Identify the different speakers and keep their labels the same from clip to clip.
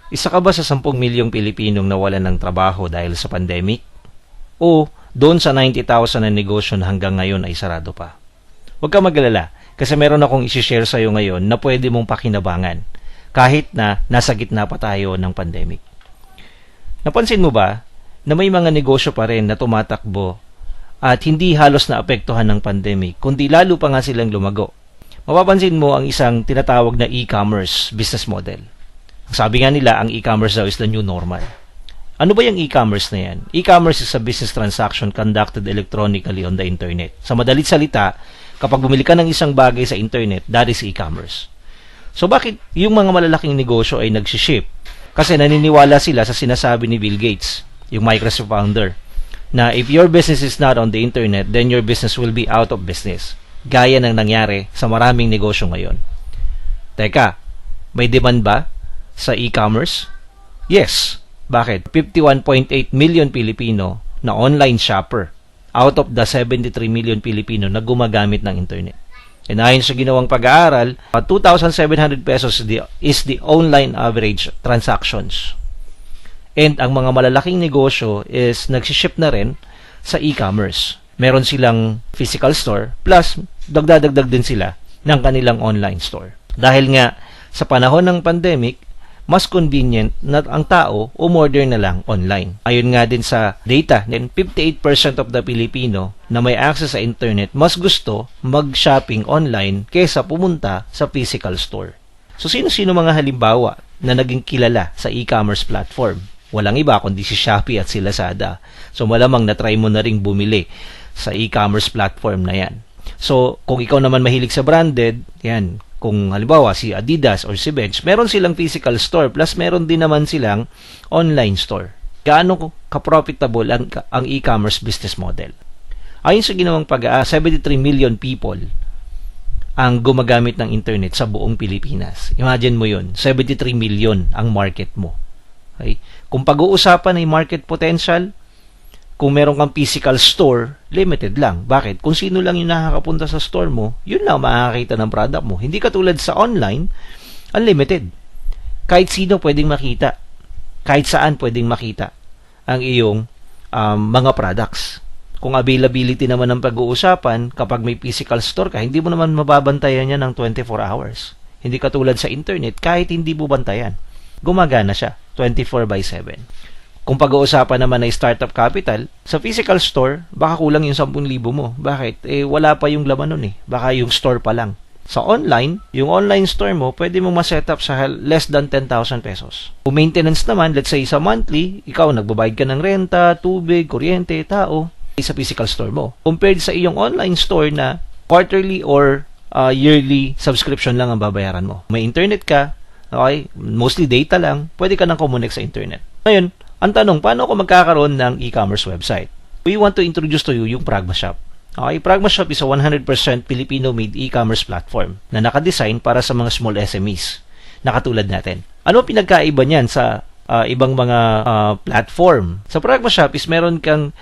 Speaker 1: Isa ka ba sa 10 milyong Pilipinong nawalan ng trabaho dahil sa pandemic? O doon sa 90,000 na negosyo na hanggang ngayon ay sarado pa? Huwag ka mag-alala kasi meron akong isi-share sa iyo ngayon na pwede mong pakinabangan kahit na nasa gitna pa tayo ng pandemic. Napansin mo ba na may mga negosyo pa rin na tumatakbo at hindi halos naapektuhan ng pandemic kundi lalo pa nga silang lumago? Mapapansin mo ang isang tinatawag na e-commerce business model. Sabi nga nila, ang e-commerce daw is the new normal. Ano ba yung e-commerce na yan? E-commerce is a business transaction conducted electronically on the internet. Sa madalit salita, kapag bumili ka ng isang bagay sa internet, that is e-commerce. So bakit yung mga malalaking negosyo ay nagsiship? Kasi naniniwala sila sa sinasabi ni Bill Gates, yung Microsoft founder, na if your business is not on the internet, then your business will be out of business. Gaya ng nangyari sa maraming negosyo ngayon. Teka, may demand ba sa e-commerce? Yes. Bakit? 51.8 million Pilipino na online shopper out of the 73 million Pilipino na gumagamit ng internet. And ayon sa ginawang pag-aaral, 2,700 pesos is the online average transactions. And ang mga malalaking negosyo is nagsiship na rin sa e-commerce. Meron silang physical store plus dagdadagdag din sila ng kanilang online store. Dahil nga sa panahon ng pandemic, mas convenient na ang tao umorder na lang online. Ayon nga din sa data, 58% of the Filipino na may access sa internet mas gusto mag-shopping online kaysa pumunta sa physical store. So sino-sino mga halimbawa na naging kilala sa e-commerce platform? Walang iba kundi si Shopee at si Lazada. So malamang na-try mo na ring bumili sa e-commerce platform na yan. So kung ikaw naman mahilig sa branded, yan, kung halimbawa si Adidas or si Bench, meron silang physical store plus meron din naman silang online store. Gaano ka-profitable ang e-commerce business model? Ayon sa ginawang pag-aaral, 73 million people ang gumagamit ng internet sa buong Pilipinas. Imagine mo yun, 73 million ang market mo. Okay? Kung pag-uusapan ay market potential, kung meron kang physical store, limited lang. Bakit? Kung sino lang yung nakakapunta sa store mo, yun lang makakakita ng product mo. Hindi katulad sa online, unlimited. Kahit sino pwedeng makita. Kahit saan pwedeng makita ang iyong mga products. Kung availability naman ang pag-uusapan, kapag may physical store ka, hindi mo naman mababantayan yan ng 24 hours. Hindi katulad sa internet, kahit hindi mo bantayan. Gumagana siya, 24/7. Kung pag-uusapan naman ay startup capital, sa physical store, baka kulang yung 10,000 mo. Bakit? Wala pa yung laman nun eh. Baka yung store pa lang. Sa online, yung online store mo, pwede mo ma-set up sa less than 10,000 pesos. Kung maintenance naman, let's say sa monthly, ikaw nagbabayad ka ng renta, tubig, kuryente, tao, sa physical store mo. Compared sa iyong online store na quarterly or yearly subscription lang ang babayaran mo. May internet ka, okay, mostly data lang, pwede ka nang connect sa internet. Ngayon, ang tanong, paano ako magkakaroon ng e-commerce website? We want to introduce to you yung Pragma Shop. Okay, Pragma Shop is a 100% Filipino-made e-commerce platform na nakadesign para sa mga small SMEs na katulad natin. Ano pinagkaiba niyan sa ibang mga platform? Sa Pragma Shop is meron kang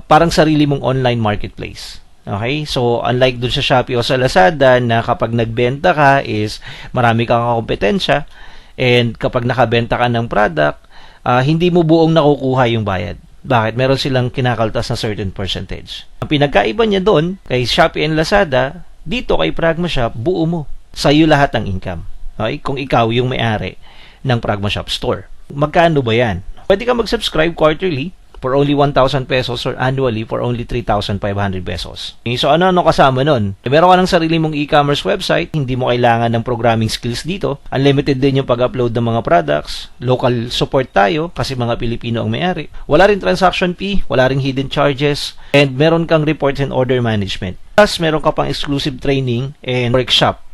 Speaker 1: parang sarili mong online marketplace. Okay? So, unlike dun sa Shopee o sa Lazada na kapag nagbenta ka is marami kang kompetensya and kapag nakabenta ka ng product, hindi mo buong nakukuha yung bayad. Bakit? Meron silang kinakaltas na certain percentage. Ang pinagkaiba niya doon, kay Shopee and Lazada, dito kay Pragma Shop, buo mo. Sa'yo lahat ng income. Okay? Kung ikaw yung may-ari ng Pragma Shop store. Magkano ba yan? Pwede ka mag-subscribe quarterly for only 1,000 pesos or annually for only 3,500 pesos. Okay, so ano kasama nun? Meron ka ng sarili mong e-commerce website, hindi mo kailangan ng programming skills dito. Unlimited din yung pag-upload ng mga products. Local support tayo kasi mga Pilipino ang may-ari. Wala rin transaction fee, wala rin hidden charges, and meron kang reports and order management. Plus, meron ka pang exclusive training and workshop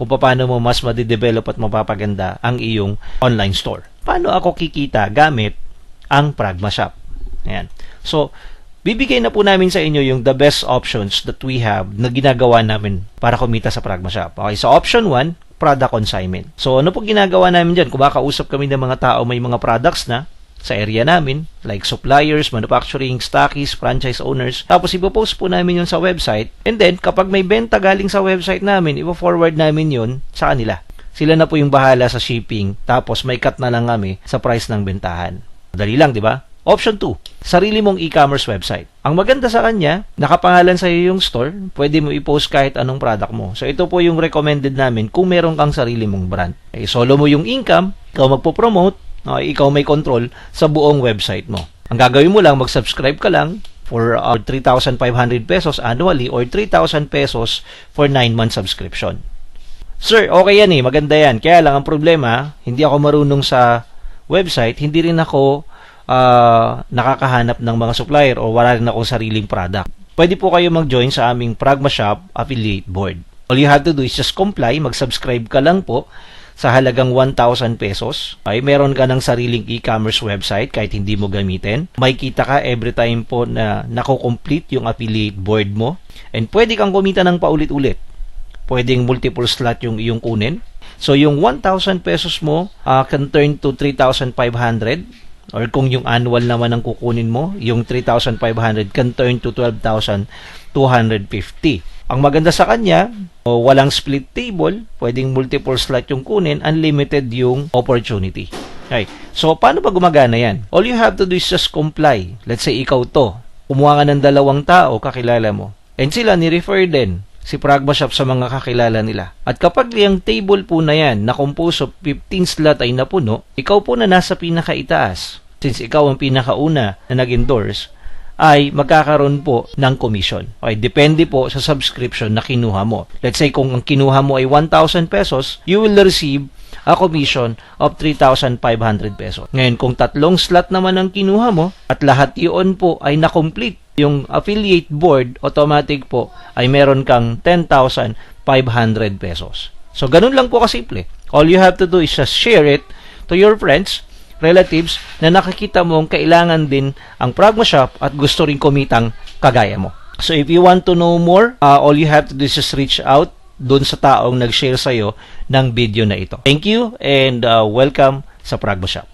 Speaker 1: kung paano mo mas madidevelop at mapapaganda ang iyong online store. Paano ako kikita gamit ang Pragma Shop? Ayan. So, bibigay na po namin sa inyo yung the best options that we have na ginagawa namin para kumita sa Pragma Shop. Okay, so option 1, product consignment. So, ano po ginagawa namin dyan? Kung makausap kami ng mga tao may mga products na sa area namin, like suppliers, manufacturing, stockists, franchise owners. Tapos ipopost po namin yun sa website. And then, kapag may benta galing sa website namin, ipo-forward namin yun sa kanila. Sila na po yung bahala sa shipping, tapos may cut na lang kami sa price ng bentahan. Madali lang, di ba? Option 2, sarili mong e-commerce website. Ang maganda sa kanya, nakapangalan sa iyo yung store, pwede mo i-post kahit anong product mo. So ito po yung recommended namin kung meron kang sarili mong brand. Solo mo yung income, ikaw magpo-promote, ikaw may control sa buong website mo. Ang gagawin mo lang, mag-subscribe ka lang for 3,500 pesos annually or 3,000 pesos for 9-month subscription. Sir, okay yan maganda yan. Kaya lang ang problema, hindi ako marunong sa website, hindi rin ako nakakahanap ng mga supplier o wala rin akong sariling product. Pwede po kayo mag-join sa aming Pragma Shop Affiliate Board. All you have to do is just comply, mag-subscribe ka lang po sa halagang 1,000 pesos. Ay, meron ka ng sariling e-commerce website kahit hindi mo gamitin. May kita ka every time po na nako-complete yung affiliate board mo. And pwede kang kumita ng paulit-ulit. Pwedeng multiple slot yung iyong kunin. So, yung 1,000 pesos mo can turn to 3,500. Or kung yung annual naman ang kukunin mo, yung 3,500 can turn to 12,250. Ang maganda sa kanya, walang split table, pwedeng multiple slot yung kunin, unlimited yung opportunity. Okay. So, paano ba gumagana yan? All you have to do is just comply. Let's say, ikaw to. Kumuha ka ng 2 tao, kakilala mo. And sila, ni-refer din si Pragma Shop sa mga kakilala nila. At kapag yung table po na yan, na composed of 15 slot ay napuno, ikaw po na nasa pinakaitaas. Since ikaw ang pinakauna na nag-endorse, ay magkakaroon po ng commission. Okay, depende po sa subscription na kinuha mo. Let's say kung ang kinuha mo ay 1,000 pesos, you will receive a commission of 3,500 pesos. Ngayon, kung 3 slot naman ang kinuha mo at lahat iyon po ay na-complete, yung affiliate board, automatic po ay meron kang 10,500 pesos. So, ganun lang po kasimple. All you have to do is just share it to your friends, relatives, na nakikita mong kailangan din ang Pragma Shop at gusto rin kumitang kagaya mo. So, if you want to know more, all you have to do is just reach out dun sa taong nag-share sa'yo ng video na ito. Thank you and welcome sa Pragma Shop.